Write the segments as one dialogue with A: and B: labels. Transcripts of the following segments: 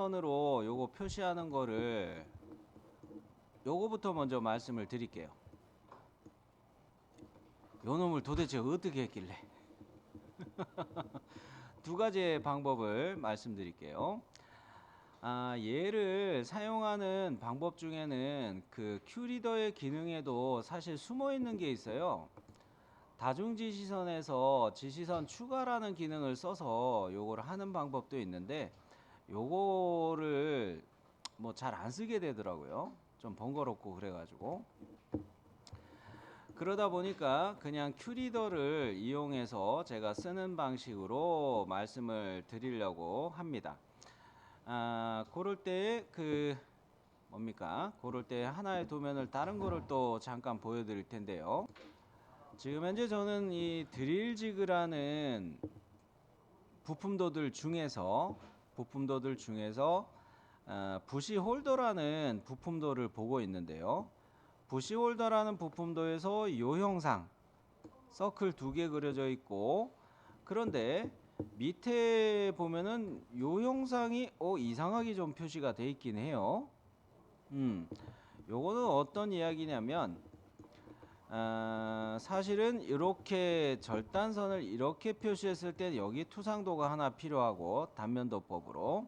A: 선으로 요거 표시하는 거를 요거부터 먼저 말씀을 드릴게요. 요 놈을 도대체 어떻게 했길래 두 가지의 방법을 말씀드릴게요. 얘를 사용하는 방법 중에는 그 큐리더의 기능에도 사실 숨어 있는 게 있어요. 다중지시선에서 지시선 추가라는 기능을 써서 요거를 하는 방법도 있는데 요거를 뭐 잘 안 쓰게 되더라고요. 좀 번거롭고 그래가지고 그러다 보니까 그냥 큐리더를 이용해서 제가 쓰는 방식으로 말씀을 드리려고 합니다. 그럴 때 뭡니까? 그럴 때 하나의 도면을 다른 거를 또 잠깐 보여드릴 텐데요. 지금 현재 저는 이 드릴지그라는 부품도들 중에서 부시 홀더라는 부품도를 보고 있는데요. 부시 홀더라는 부품도에서 이 형상 서클 2개 그려져 있고, 그런데 밑에 보면은 이 형상이 이상하게 좀 표시가 돼 있긴 해요. 요거는 어떤 이야기냐면 사실은 이렇게 절단선을 이렇게 표시했을 때 여기 투상도가 하나 필요하고 단면도법으로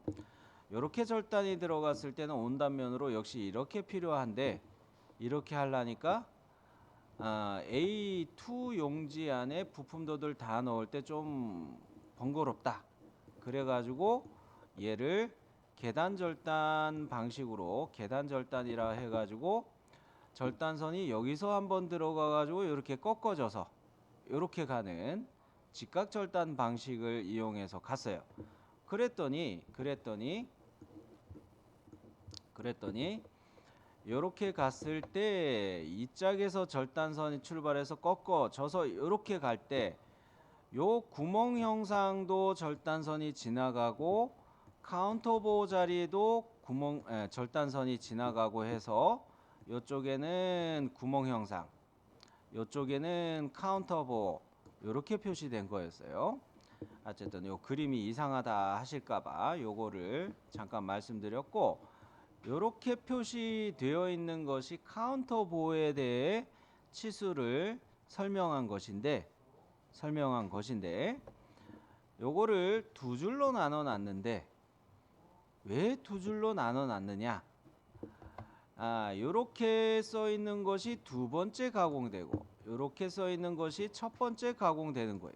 A: 이렇게 절단이 들어갔을 때는 온단면으로 역시 이렇게 필요한데, 이렇게 하려니까 A2 용지 안에 부품도들 다 넣을 때 좀 번거롭다. 그래가지고 얘를 계단절단 방식으로, 계단절단이라 해가지고 절단선이 여기서 한번 들어가가지고 이렇게 꺾어져서 이렇게 가는 직각절단 방식을 이용해서 갔어요. 그랬더니 이렇게 갔을 때 이 짝에서 절단선이 출발해서 꺾어져서 이렇게 갈 때 요 구멍 형상도 절단선이 지나가고 카운터보 자리에도 절단선이 지나가고 해서 요쪽에는 구멍 형상, 요쪽에는 카운터보 이렇게 표시된 거였어요. 어쨌든 요 그림이 이상하다 하실까봐 요거를 잠깐 말씀드렸고, 요렇게 표시되어 있는 것이 카운터보에 대해 치수를 설명한 것인데 요거를 두 줄로 나눠 놨는데 왜 두 줄로 나눠 놨느냐? 요렇게 써 있는 것이 두 번째 가공되고 요렇게 써 있는 것이 첫 번째 가공되는 거예요.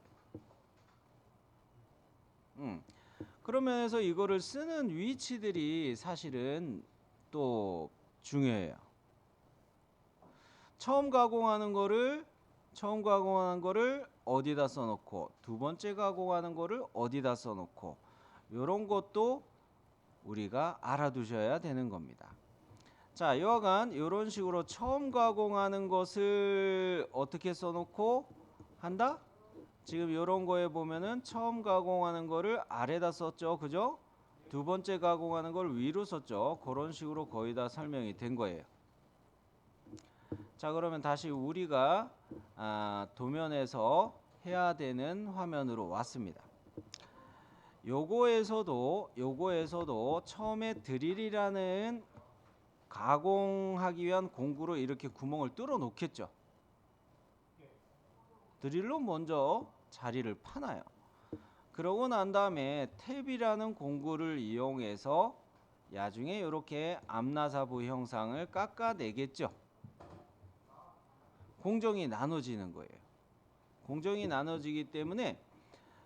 A: 그러면서 이거를 쓰는 위치들이 사실은 또 중요해요. 처음 가공하는 거를 어디다 써놓고, 두 번째 가공하는 거를 어디다 써놓고, 요런 것도 우리가 알아두셔야 되는 겁니다. 자, 여하간 이런 식으로 처음 가공하는 것을 어떻게 써놓고 한다? 지금 이런 거에 보면은 처음 가공하는 거를 아래다 썼죠, 그죠? 두 번째 가공하는 걸 위로 썼죠. 그런 식으로 거의 다 설명이 된 거예요. 자, 그러면 다시 우리가 도면에서 해야 되는 화면으로 왔습니다. 요거에서도 처음에 드릴이라는 가공하기 위한 공구로 이렇게 구멍을 뚫어 놓겠죠. 드릴로 먼저 자리를 파놔요. 그러고 난 다음에 탭이라는 공구를 이용해서 나중에 이렇게 암나사부 형상을 깎아내겠죠. 공정이 나눠지는 거예요. 공정이 나눠지기 때문에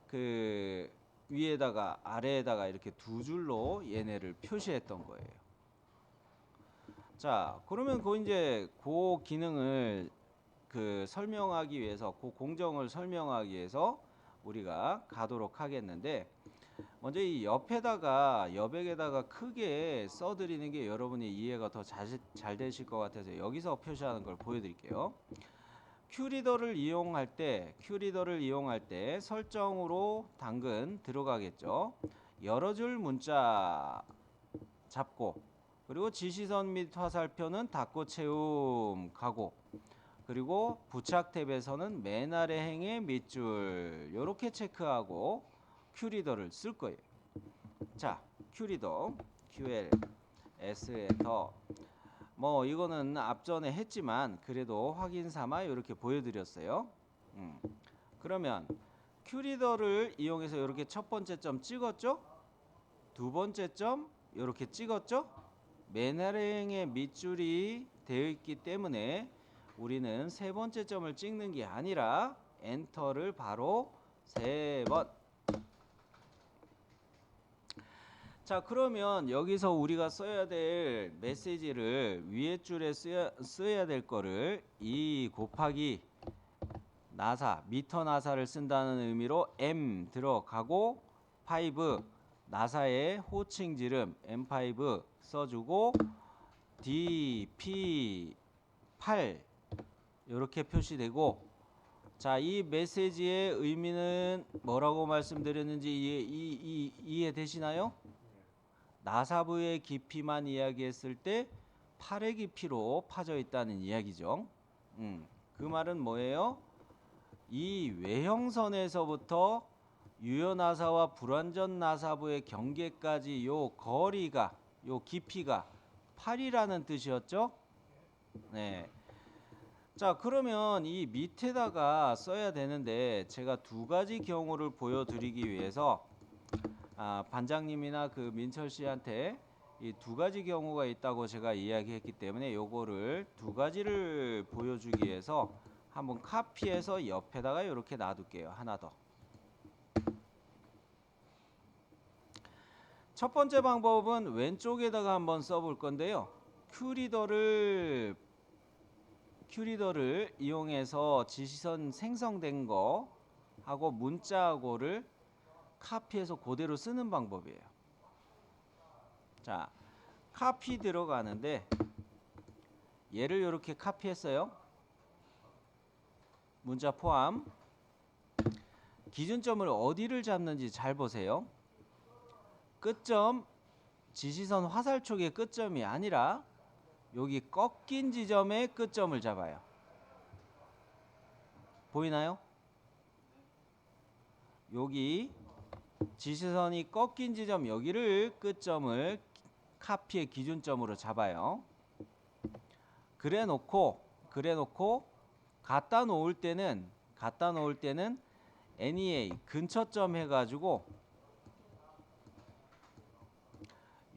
A: 그 위에다가 아래에다가 이렇게 두 줄로 얘네를 표시했던 거예요. 자, 그러면 이제 그 기능을 설명하기 위해서, 그 공정을 설명하기 위해서 우리가 가도록 하겠는데, 먼저 이 여백에다가 크게 써드리는 게 여러분이 이해가 더 잘 되실 것 같아서 여기서 표시하는 걸 보여드릴게요. 큐리더를 이용할 때 설정으로 당근 들어가겠죠. 여러 줄 문자 잡고, 그리고 지시선 및 화살표는 닫고 채움 가고, 그리고 부착 탭에서는 맨 아래 행의 밑줄 이렇게 체크하고 큐리더를 쓸 거예요. 자, 큐리더 QL S 엔터. 뭐 이거는 앞전에 했지만 그래도 확인 삼아 이렇게 보여드렸어요. 그러면 큐리더를 이용해서 이렇게 첫 번째 점 찍었죠? 두 번째 점 이렇게 찍었죠? 맨 아래에 밑줄이 되어 있기 때문에 우리는 세 번째 점을 찍는 게 아니라 엔터를 바로 3번. 자, 그러면 여기서 우리가 써야 될 메시지를 위에 줄에 써야 될 거를 2 곱하기 나사, 미터 나사를 쓴다는 의미로 M 들어가고 5 나사의 호칭 지름 M5 써주고 DP8 이렇게 표시되고, 자, 이 메시지의 의미는 뭐라고 말씀드렸는지 이해되시나요? 나사부의 깊이만 이야기했을 때 8의 깊이로 파져 있다는 이야기죠. 그 말은 뭐예요? 이 외형선에서부터 유효나사와 불완전 나사부의 경계까지 요 거리가, 요 깊이가 8이라는 뜻이었죠? 네. 자, 그러면 이 밑에다가 써야 되는데 제가 두 가지 경우를 보여드리기 위해서 반장님이나 그 민철 씨한테 이 두 가지 경우가 있다고 제가 이야기했기 때문에 요거를 두 가지를 보여주기 위해서 한번 카피해서 옆에다가 이렇게 놔둘게요. 하나 더. 첫 번째 방법은 왼쪽에다가 한번 써볼 건데요. 큐리더를 이용해서 지시선 생성된 거 하고 문자하고를 카피해서 그대로 쓰는 방법이에요. 자, 카피 들어가는데 얘를 이렇게 카피했어요. 문자 포함. 기준점을 어디를 잡는지 잘 보세요. 끝점, 지시선 화살 쪽의 끝점이 아니라 여기 꺾인 지점의 끝점을 잡아요. 보이나요? 여기 지시선이 꺾인 지점 여기를 끝점을 카피의 기준점으로 잡아요. 그래 놓고 갖다 놓을 때는 NEA 근처점 해가지고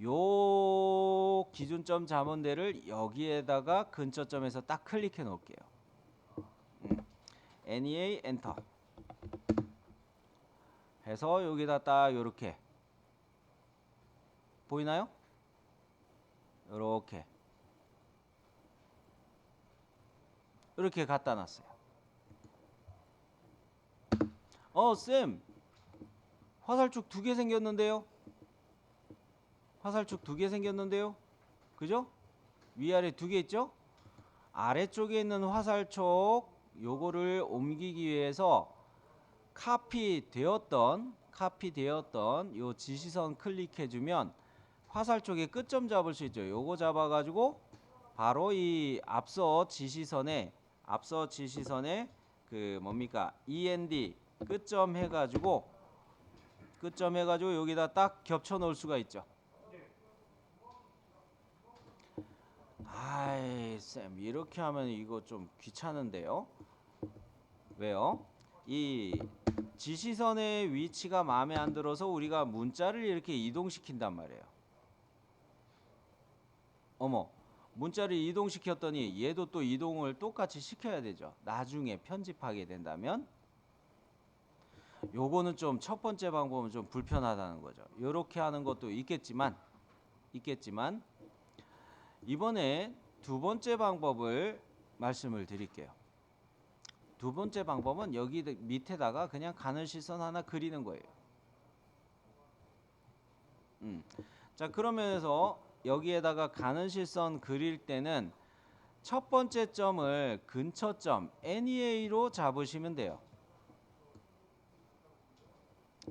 A: 요 기준점 잡은 데를 여기에다가 근처점에서 딱 클릭해 놓을게요. NEA 엔터 해서 여기다 딱 요렇게 보이나요? 요렇게 이렇게 갖다 놨어요. 쌤, 화살촉 2개 생겼는데요? 화살촉 2개 생겼는데요? 그죠? 위아래 2개 있죠? 아래쪽에 있는 화살촉 요거를 옮기기 위해서 카피되었던 요 지시선 클릭해주면 화살촉의 끝점 잡을 수 있죠. 요거 잡아가지고 바로 이 앞서 지시선에 그 뭡니까 END 끝점 해가지고 여기다 딱 겹쳐 놓을 수가 있죠. 아이 쌤, 이렇게 하면 이거 좀 귀찮은데요. 왜요? 이 지시선의 위치가 마음에 안 들어서 우리가 문자를 이렇게 이동시킨단 말이에요. 어머, 문자를 이동시켰더니 얘도 또 이동을 똑같이 시켜야 되죠. 나중에 편집하게 된다면 요거는 좀 첫 번째 방법은 좀 불편하다는 거죠. 요렇게 하는 것도 있겠지만 이번에 두 번째 방법을 말씀을 드릴게요. 두 번째 방법은 여기 밑에다가 그냥 가는 시선 하나 그리는 거예요. 자, 그러면서 여기에다가 가는 시선 그릴 때는 첫 번째 점을 근처점 NEA로 잡으시면 돼요.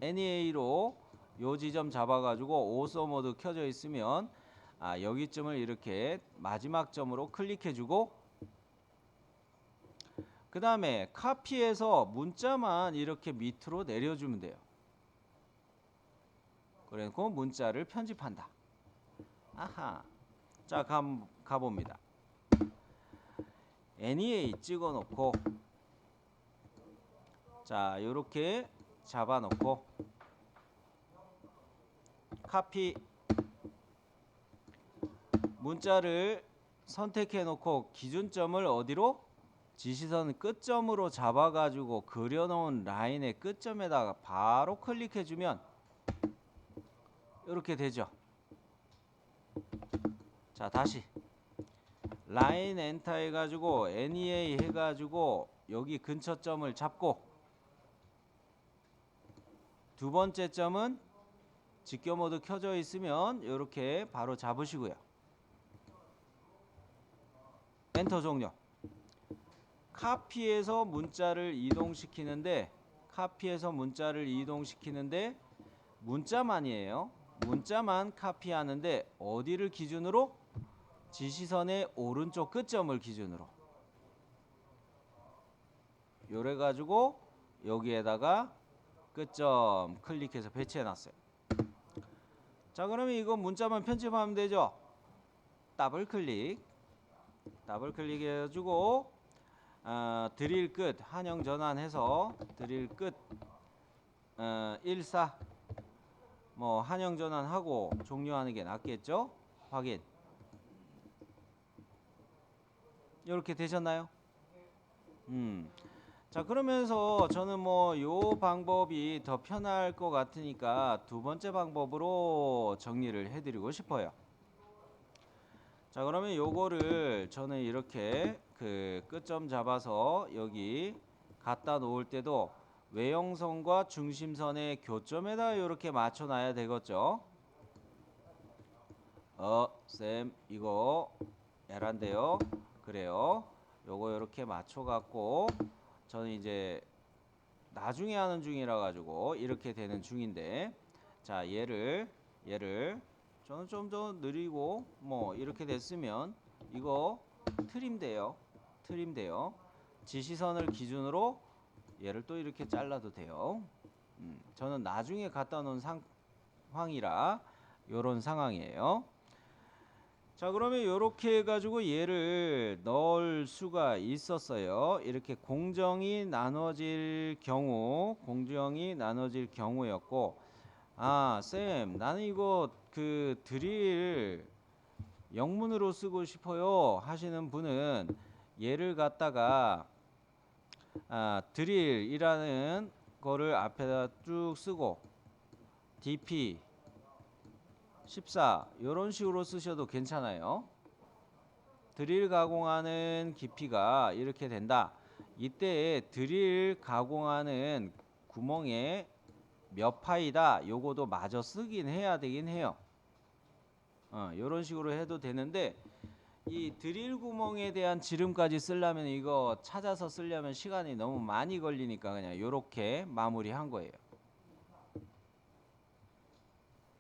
A: NEA로 요 지점 잡아가지고 오소 모드 켜져 있으면 여기쯤을 이렇게 마지막 점으로 클릭해주고, 그 다음에 카피해서 문자만 이렇게 밑으로 내려주면 돼요. 그래놓고 문자를 편집한다. 아하. 자, 가봅니다. NEA 찍어 놓고, 자, 요렇게 잡아 놓고, 카피, 문자를 선택해 놓고 기준점을 어디로? 지시선 끝점으로 잡아 가지고 그려 놓은 라인의 끝점에다가 바로 클릭해 주면 이렇게 되죠. 자, 다시 라인 엔터 해 가지고 NEA 해 가지고 여기 근처 점을 잡고, 두 번째 점은 직교 모드 켜져 있으면 이렇게 바로 잡으시고요. 엔터 종료. 카피해서 문자를 이동시키는데, 문자만이에요. 문자만 카피하는데 어디를 기준으로? 지시선의 오른쪽 끝점을 기준으로. 요래 가지고 여기에다가 끝점 클릭해서 배치해 놨어요. 자, 그러면 이거 문자만 편집하면 되죠. 더블 클릭 해 가지고 드릴 끝 한영 전환해서 드릴 끝 14 뭐 한영 전환하고 종료하는 게 낫겠죠? 확인. 이렇게 되셨나요? 자, 그러면서 저는 뭐 요 방법이 더 편할 것 같으니까 두 번째 방법으로 정리를 해드리고 싶어요. 자, 그러면 요거를 저는 이렇게 그 끝점 잡아서 여기 갖다 놓을 때도 외형선과 중심선의 교점에다 이렇게 맞춰 놔야 되겠죠. 쌤 이거 에란데요. 그래요. 요거 이렇게 맞춰 갖고 저는 이제 나중에 하는 중이라 가지고 이렇게 되는 중인데, 자, 얘를 저는 좀 더 느리고 뭐 이렇게 됐으면 이거 트림 돼요. 지시선을 기준으로 얘를 또 이렇게 잘라도 돼요. 저는 나중에 갖다 놓은 상황이라 요런 상황이에요. 자, 그러면 이렇게 해가지고 얘를 넣을 수가 있었어요. 이렇게 공정이 나눠질 경우였고, 아, 쌤, 나는 이거 그 드릴 영문으로 쓰고 싶어요 하시는 분은 얘를 갖다가 드릴이라는 거를 앞에다 쭉 쓰고 DP 14 이런 식으로 쓰셔도 괜찮아요. 드릴 가공하는 깊이가 이렇게 된다. 이때 드릴 가공하는 구멍에 몇 파이다 요거도 마저 쓰긴 해야 되긴 해요. 이런 식으로 해도 되는데, 이 드릴 구멍에 대한 지름까지 쓰려면 이거 찾아서 쓰려면 시간이 너무 많이 걸리니까 그냥 이렇게 마무리한 거예요.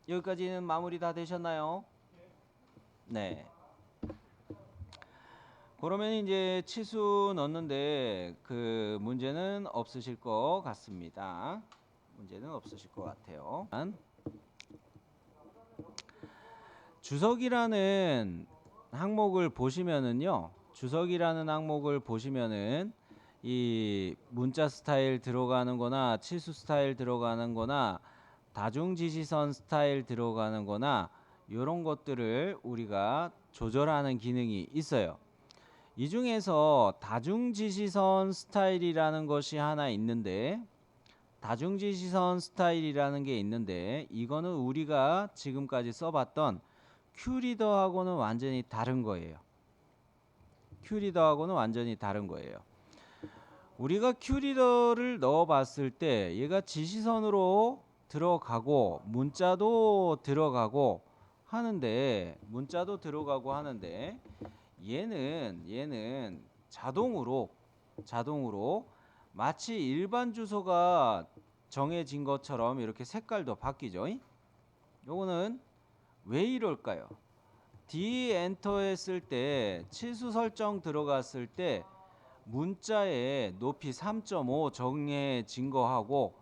A: 여기까지는 마무리 다 되셨나요? 네. 그러면 이제 치수 넣는데 그 문제는 없으실 것 같습니다. 문제는 없으실 것 같아요. 주석이라는 항목을 보시면은요. 이 문자 스타일 들어가는 거나 치수 스타일 들어가는 거나 다중지시선 스타일 들어가는 거나 이런 것들을 우리가 조절하는 기능이 있어요. 이 중에서 다중지시선 스타일이라는 것이 하나 있는데, 이거는 우리가 지금까지 써봤던 큐리더하고는 완전히 다른 거예요. 우리가 큐리더를 넣어봤을 때 얘가 지시선으로 들어가고 문자도 들어가고 하는데, 얘는 자동으로 마치 일반 주소가 정해진 것처럼 이렇게 색깔도 바뀌죠. 요거는 왜 이럴까요? D 엔터 했을 때 치수 설정 들어갔을 때 문자의 높이 3.5 정해진 거하고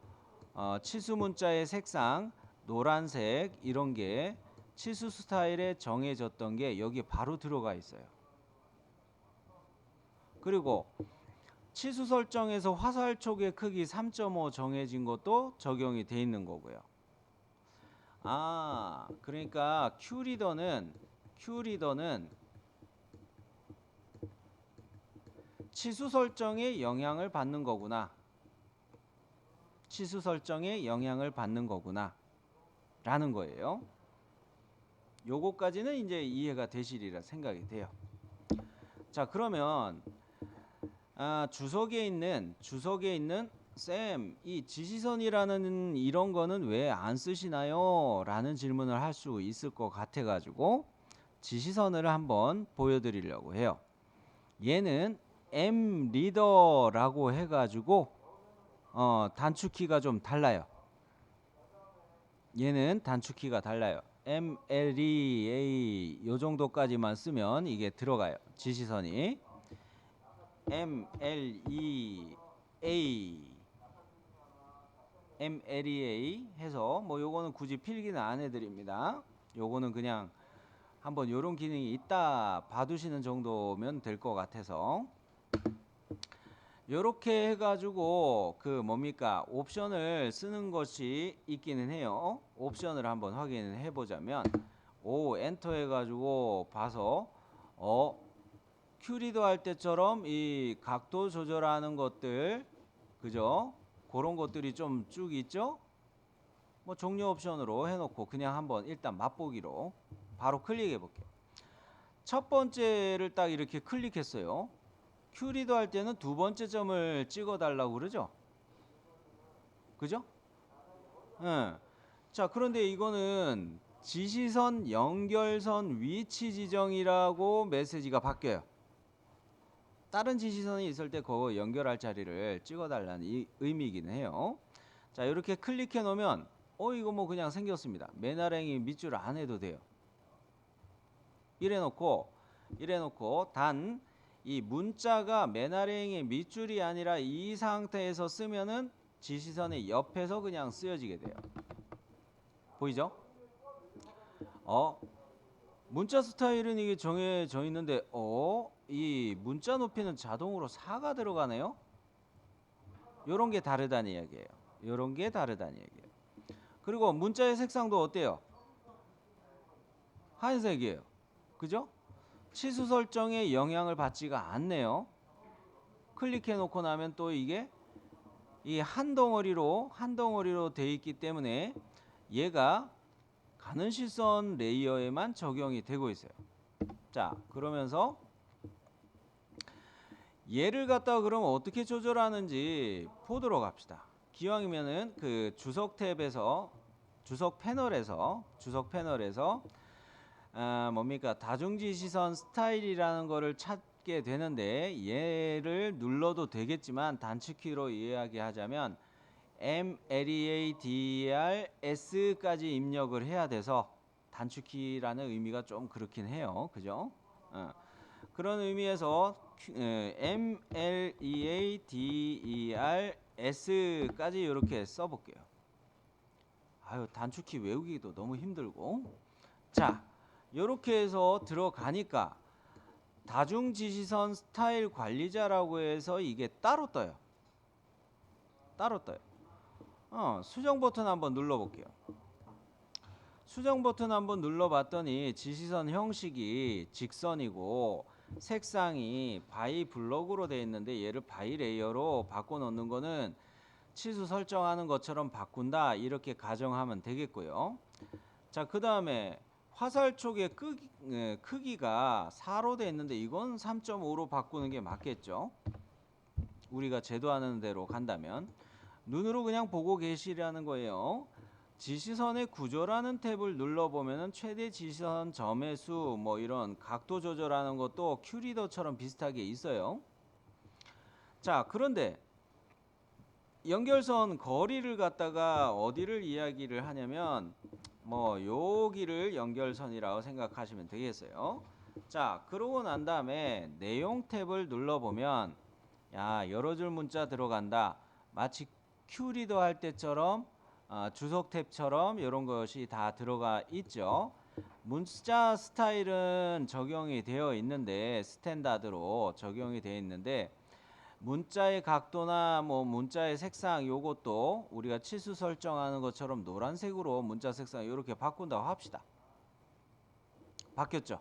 A: 치수 문자의 색상 노란색 이런 게 치수 스타일에 정해졌던 게 여기 바로 들어가 있어요. 그리고 치수 설정에서 화살촉의 크기 3.5 정해진 것도 적용이 돼 있는 거고요. 그러니까 Q리더는 치수 설정에 영향을 받는 거구나. 치수 설정에 영향을 받는 거구나. 라는 거예요. 요거까지는 이제 이해가 되시리라 생각이 돼요. 자, 그러면 주석에 있는 쌤, 이 지시선이라는 이런 거는 왜 안 쓰시나요? 라는 질문을 할 수 있을 것 같아 가지고 지시선을 한번 보여드리려고 해요. 얘는 M 리더라고 해가지고 단축키가 좀 달라요. 얘는 단축키가 달라요. MLEA 요 정도까지만 쓰면 이게 들어가요. 지시선이 MLEA 해서 뭐 요거는 굳이 필기는 안 해드립니다. 요거는 그냥 한번 요런 기능이 있다 봐두시는 정도면 될 것 같아서 요렇게 해가지고 그 뭡니까 옵션을 쓰는 것이 있기는 해요. 옵션을 한번 확인을 해보자면 엔터 해가지고 봐서 큐리더 할 때처럼 이 각도 조절하는 것들 그죠? 그런 것들이 좀 쭉 있죠? 뭐 종료 옵션으로 해놓고 그냥 한번 일단 맛보기로 바로 클릭해 볼게요. 첫 번째를 딱 이렇게 클릭했어요. 큐리더 할 때는 두 번째 점을 찍어 달라고 그러죠? 그죠? 자, 그런데 이거는 지시선 연결선 위치 지정이라고 메시지가 바뀌어요. 다른 지시선이 있을 때 그거 연결할 자리를 찍어 달라는 이 의미이긴 해요. 자, 이렇게 클릭해 놓으면 이거 뭐 그냥 생겼습니다. 맨아랭이 밑줄 안 해도 돼요. 이래 놓고 단 이 문자가 맨아랭이 밑줄이 아니라 이 상태에서 쓰면은 지시선의 옆에서 그냥 쓰여지게 돼요. 보이죠? 문자 스타일은 이게 정해져 있는데 이 문자 높이는 자동으로 4가 들어가네요. 요런 게 다르다는 이야기예요. 그리고 문자의 색상도 어때요? 하얀색이에요. 그죠? 치수 설정에 영향을 받지가 않네요. 클릭해 놓고 나면 또 이게 이 한 덩어리로 돼 있기 때문에 얘가 가는 실선 레이어에만 적용이 되고 있어요. 자, 그러면서 얘를 갖다가 그럼 어떻게 조절하는지 보도록 합시다. 기왕이면은 그 주석 탭에서 주석 패널에서 뭡니까 다중지시선 스타일이라는 거를 찾게 되는데 얘를 눌러도 되겠지만 단축키로 이야기하자면 MLEADRS까지 입력을 해야 돼서 단축키라는 의미가 좀 그렇긴 해요. 그죠? 그런 의미에서 MLEADERS까지 이렇게 써볼게요. 단축키 외우기도 너무 힘들고. 자, 이렇게 해서 들어가니까 다중지시선 스타일 관리자라고 해서 이게 따로 떠요. 수정 버튼 한번 눌러볼게요. 수정 버튼 한번 눌러봤더니 지시선 형식이 직선이고 색상이 바이 블럭으로 되어 있는데 얘를 바이 레이어로 바꿔놓는 거는 치수 설정하는 것처럼 바꾼다 이렇게 가정하면 되겠고요. 자, 그 다음에 화살촉의 크기가 4로 되어 있는데 이건 3.5로 바꾸는 게 맞겠죠. 우리가 제도하는 대로 간다면 눈으로 그냥 보고 계시라는 거예요. 지시선의 구조라는 탭을 눌러보면 최대 지시선 점의 수 뭐 이런 각도 조절하는 것도 큐리더처럼 비슷하게 있어요. 자, 그런데 연결선 거리를 갖다가 어디를 이야기를 하냐면 뭐 여기를 연결선이라고 생각하시면 되겠어요. 자, 그러고 난 다음에 내용 탭을 눌러보면 여러 줄 문자 들어간다. 마치 큐리더 할 때처럼 주석 탭처럼 이런 것이 다 들어가 있죠. 문자 스타일은 적용이 되어 있는데 스탠다드로 적용이 되어 있는데 문자의 각도나 뭐 문자의 색상 요것도 우리가 치수 설정하는 것처럼 노란색으로 문자 색상 이렇게 바꾼다고 합시다. 바뀌었죠?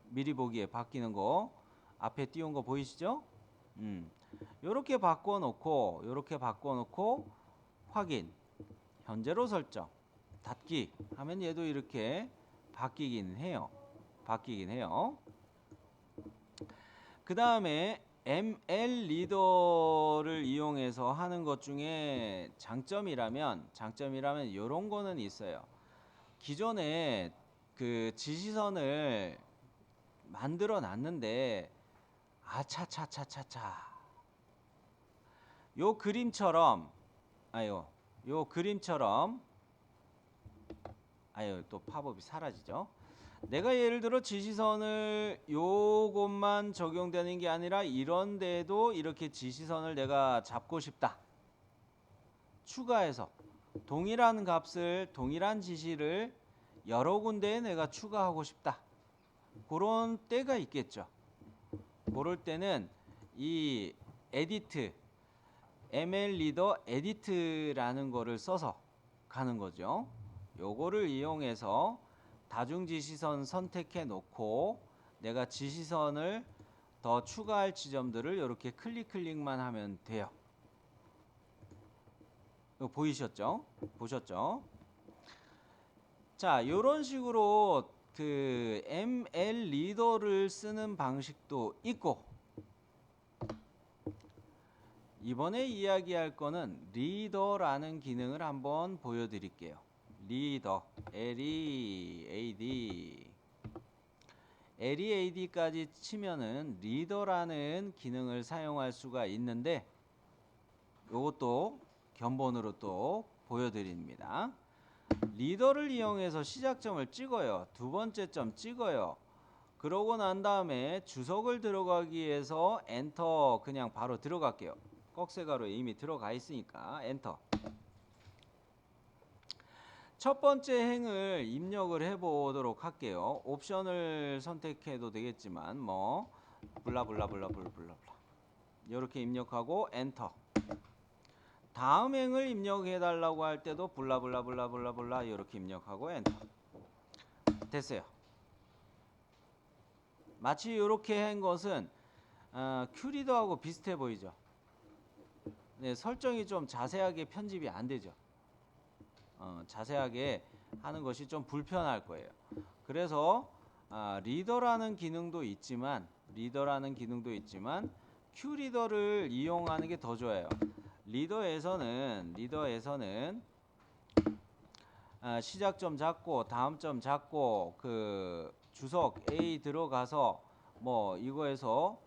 A: 미리 보기에 바뀌는 거 앞에 띄운 거 보이시죠? 요렇게 바꿔놓고 확인 현재로 설정 닫기 하면 얘도 이렇게 바뀌긴 해요. 그 다음에 ML 리더를 이용해서 하는 것 중에 장점이라면 이런 거는 있어요. 기존에 그 지시선을 만들어 놨는데 아차차차차차 요 그림처럼 또 팝업이 사라지죠. 내가 예를 들어 지시선을 요것만 적용되는 게 아니라 이런 데도 이렇게 지시선을 내가 잡고 싶다. 추가해서 동일한 값을 동일한 지시를 여러 군데에 내가 추가하고 싶다. 그런 때가 있겠죠. 그럴 때는 이 에디트 ML 리더 에디트라는 거를 써서 가는 거죠. 요거를 이용해서 다중 지시선 선택해 놓고 내가 지시선을 더 추가할 지점들을 이렇게 클릭만 하면 돼요. 이거 보이셨죠? 보셨죠? 자, 이런 식으로 그 ML 리더를 쓰는 방식도 있고 이번에 이야기할 거는 리더라는 기능을 한번 보여드릴게요. 리더 LEAD까지 치면은 리더라는 기능을 사용할 수가 있는데 이것도 견본으로 또 보여드립니다. 리더를 이용해서 시작점을 찍어요. 두 번째 점 찍어요. 그러고 난 다음에 주석을 들어가기 위해서 엔터 그냥 바로 들어갈게요. 꺽쇠가루에 이미 들어가 있으니까 엔터. 첫 번째 행을 입력을 해보도록 할게요. 옵션을 선택해도 되겠지만 뭐 블라블라블라블라블라 이렇게 입력하고 엔터. 다음 행을 입력해 달라고 할 때도 블라블라블라블라블라 이렇게 입력하고 엔터. 됐어요. 마치 이렇게 한 것은 큐리더하고 비슷해 보이죠. 네, 설정이 좀 자세하게 편집이 안 되죠. 자세하게 하는 것이 좀 불편할 거예요. 그래서 리더라는 기능도 있지만 큐리더를 이용하는 게 더 좋아요. 리더에서는 시작점 잡고 다음 점 잡고 그 주석 A 들어가서 뭐 이거에서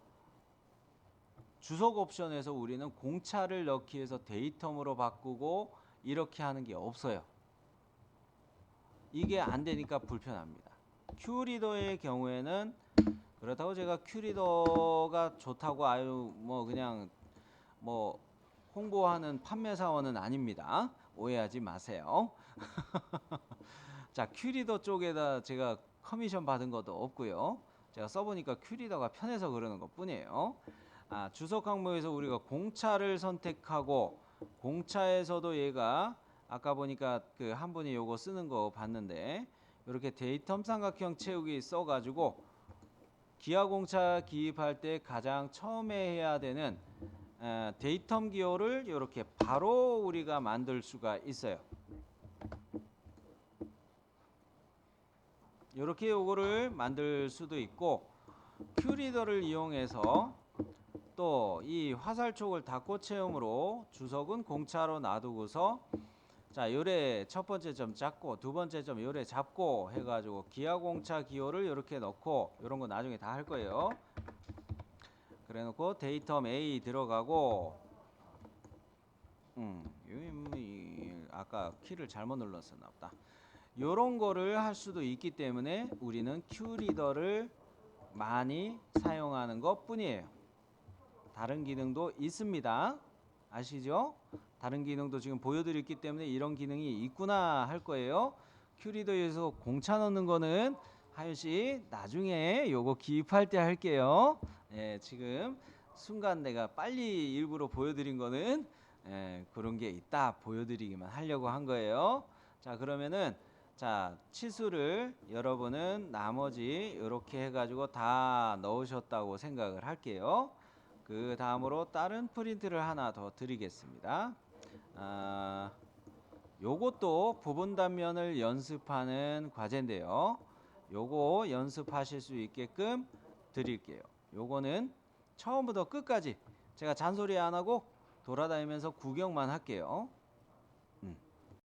A: 주석 옵션에서 우리는 공차를 넣기 위해서 데이텀으로 바꾸고 이렇게 하는 게 없어요. 이게 안 되니까 불편합니다. 큐리더의 경우에는 그렇다고 제가 큐리더가 좋다고 아유 뭐 그냥 뭐 홍보하는 판매사원은 아닙니다. 오해하지 마세요. 자, 큐리더 쪽에다 제가 커미션 받은 것도 없고요. 제가 써보니까 큐리더가 편해서 그러는 것 뿐이에요. 주석 항목에서 우리가 공차를 선택하고 공차에서도 얘가 아까 보니까 그 한 분이 요거 쓰는 거 봤는데 이렇게 데이텀 삼각형 채우기 써가지고 기하 공차 기입할 때 가장 처음에 해야 되는 데이텀 기호를 이렇게 바로 우리가 만들 수가 있어요. 이렇게 요거를 만들 수도 있고 큐리더를 이용해서 또 이 화살촉을 닫고 체험으로 주석은 공차로 놔두고서 자 요래 첫 번째 점 잡고 두 번째 점 요래 잡고 해가지고 기하 공차 기호를 이렇게 넣고 이런 거 나중에 다 할 거예요. 그래 놓고 데이텀 A 들어가고 아까 키를 잘못 눌렀었나 보다. 요런 거를 할 수도 있기 때문에 우리는 큐리더를 많이 사용하는 것 뿐이에요. 다른 기능도 있습니다. 아시죠? 다른 기능도 지금 보여드렸기 때문에 이런 기능이 있구나 할 거예요. 큐리더에서 공차 넣는 거는 하윤 씨 나중에 요거 기입할 때 할게요. 예, 지금 순간 내가 빨리 일부러 보여드린 거는 그런 게 있다 보여드리기만 하려고 한 거예요. 자, 그러면은 자, 치수를 여러분은 나머지 이렇게 해가지고 다 넣으셨다고 생각을 할게요. 그 다음으로 다른 프린트를 하나 더 드리겠습니다. 요것도 부분 단면을 연습하는 과제인데요. 요거 연습하실 수 있게끔 드릴게요. 요거는 처음부터 끝까지 제가 잔소리 안 하고 돌아다니면서 구경만 할게요.